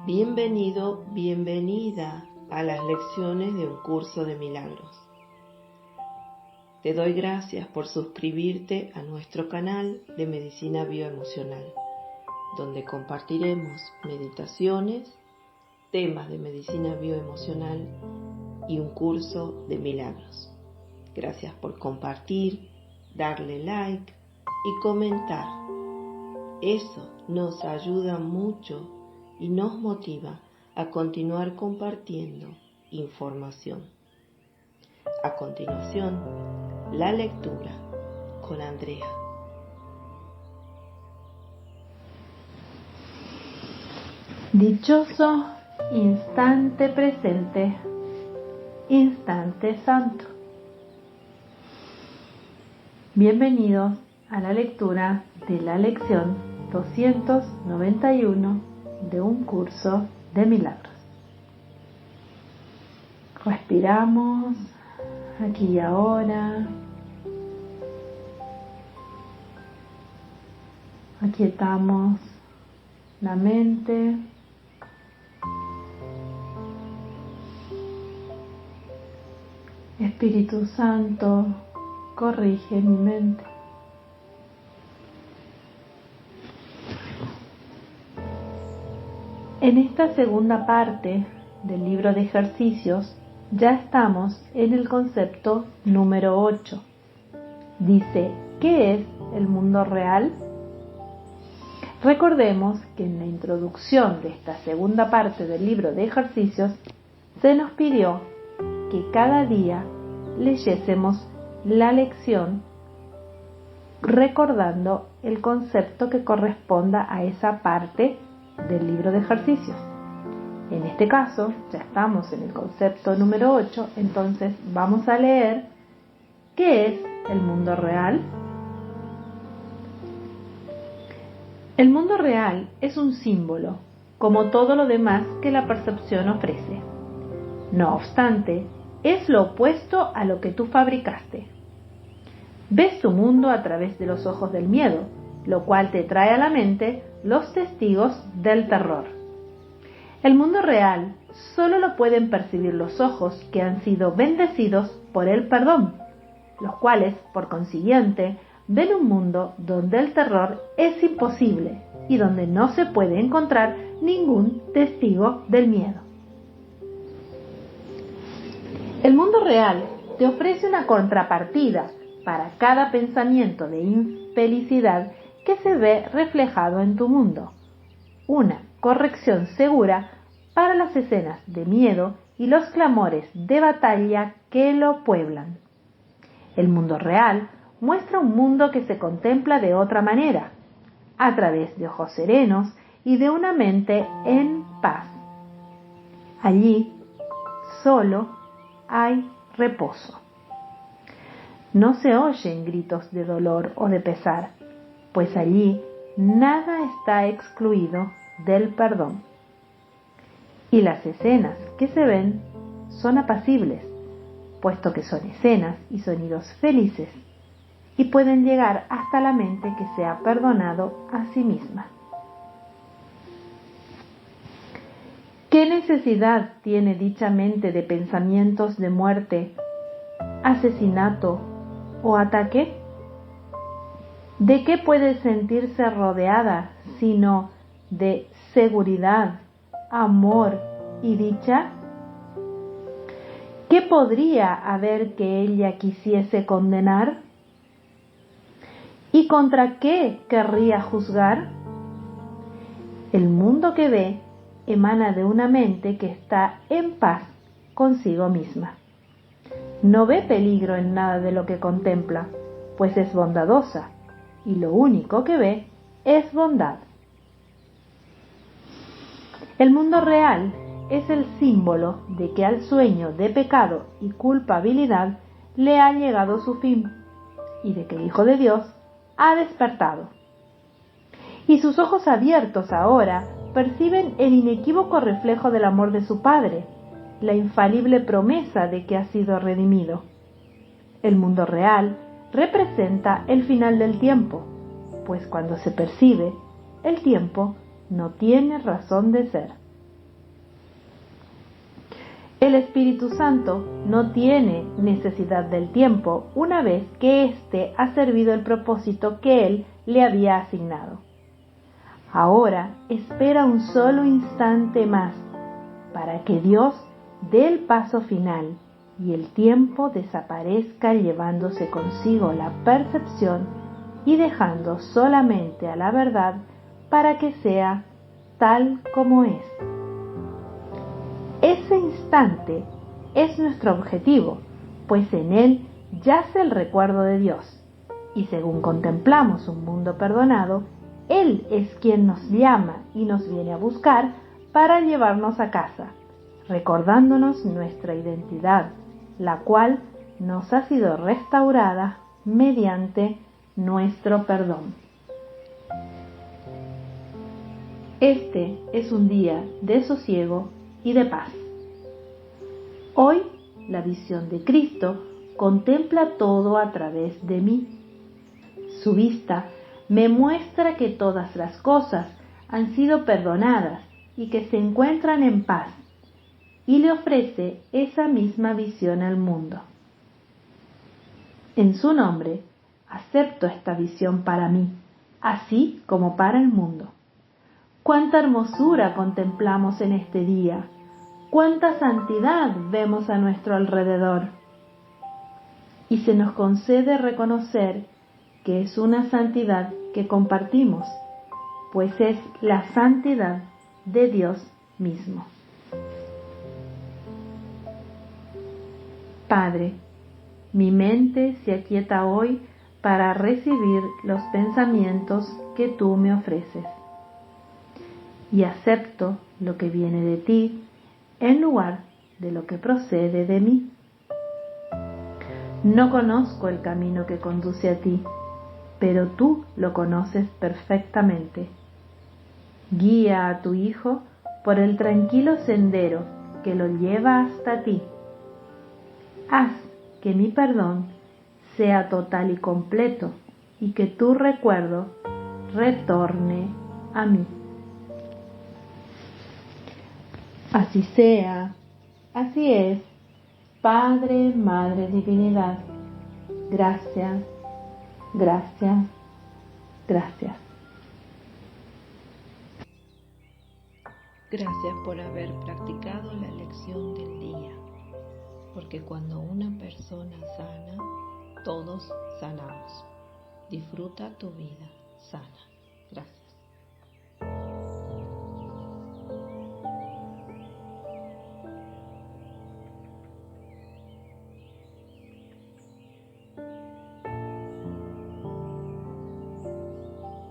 Bienvenido, bienvenida a las lecciones de un curso de milagros. Te doy gracias por suscribirte a nuestro canal de Medicina Bioemocional, donde compartiremos meditaciones, temas de medicina bioemocional y un curso de milagros. Gracias por compartir, darle like y comentar. Eso nos ayuda mucho y nos motiva a continuar compartiendo información. A continuación, la lectura con Andrea. Dichoso instante presente, instante santo. Bienvenidos a la lectura de la lección 291 de un curso de milagros. Respiramos aquí y ahora. Aquietamos la mente. Espíritu Santo, corrige mi mente. En esta segunda parte del libro de ejercicios ya estamos en el concepto número 8. Dice, ¿qué es el mundo real? Recordemos que en la introducción de esta segunda parte del libro de ejercicios se nos pidió que cada día leyésemos la lección recordando el concepto que corresponda a esa parte del libro de ejercicios. En este caso, ya estamos en el concepto número 8, entonces vamos a leer ¿qué es el mundo real? El mundo real es un símbolo, como todo lo demás que la percepción ofrece. No obstante, es lo opuesto a lo que tú fabricaste. Ves tu mundo a través de los ojos del miedo, lo cual te trae a la mente los testigos del terror. El mundo real solo lo pueden percibir los ojos que han sido bendecidos por el perdón, los cuales, por consiguiente, ven un mundo donde el terror es imposible y donde no se puede encontrar ningún testigo del miedo. El mundo real te ofrece una contrapartida para cada pensamiento de infelicidad que se ve reflejado en tu mundo, una corrección segura para las escenas de miedo y los clamores de batalla que lo pueblan. El mundo real muestra un mundo que se contempla de otra manera, a través de ojos serenos y de una mente en paz. Allí solo hay reposo. No se oyen gritos de dolor o de pesar, pues allí nada está excluido del perdón. Y las escenas que se ven son apacibles, puesto que son escenas y sonidos felices, y pueden llegar hasta la mente que se ha perdonado a sí misma. ¿Qué necesidad tiene dicha mente de pensamientos de muerte, asesinato o ataque? ¿De qué puede sentirse rodeada sino de seguridad, amor y dicha? ¿Qué podría haber que ella quisiese condenar? ¿Y contra qué querría juzgar? El mundo que ve emana de una mente que está en paz consigo misma. No ve peligro en nada de lo que contempla, pues es bondadosa, y lo único que ve es bondad. El mundo real es el símbolo de que al sueño de pecado y culpabilidad le ha llegado su fin, y de que el Hijo de Dios ha despertado. Y sus ojos abiertos ahora perciben el inequívoco reflejo del amor de su Padre, la infalible promesa de que ha sido redimido. El mundo real representa el final del tiempo, pues cuando se percibe, el tiempo no tiene razón de ser. El Espíritu Santo no tiene necesidad del tiempo una vez que éste ha servido el propósito que Él le había asignado. Ahora espera un solo instante más para que Dios dé el paso final y el tiempo desaparezca llevándose consigo la percepción y dejando solamente a la verdad para que sea tal como es. Ese instante es nuestro objetivo, pues en él yace el recuerdo de Dios, y según contemplamos un mundo perdonado, Él es quien nos llama y nos viene a buscar para llevarnos a casa, recordándonos nuestra identidad, la cual nos ha sido restaurada mediante nuestro perdón. Este es un día de sosiego y de paz. Hoy, la visión de Cristo contempla todo a través de mí. Su vista me muestra que todas las cosas han sido perdonadas y que se encuentran en paz, y le ofrece esa misma visión al mundo. En su nombre, acepto esta visión para mí, así como para el mundo. ¡Cuánta hermosura contemplamos en este día! ¡Cuánta santidad vemos a nuestro alrededor! Y se nos concede reconocer que es una santidad que compartimos, pues es la santidad de Dios mismo. Padre, mi mente se aquieta hoy para recibir los pensamientos que tú me ofreces, y acepto lo que viene de ti en lugar de lo que procede de mí. No conozco el camino que conduce a ti, pero tú lo conoces perfectamente. Guía a tu Hijo por el tranquilo sendero que lo lleva hasta ti. Haz que mi perdón sea total y completo y que tu recuerdo retorne a mí. Así sea, así es, Padre, Madre, Divinidad. Gracias, gracias, gracias. Gracias por haber practicado la lección del día, porque cuando una persona sana, todos sanamos. Disfruta tu vida sana. Gracias.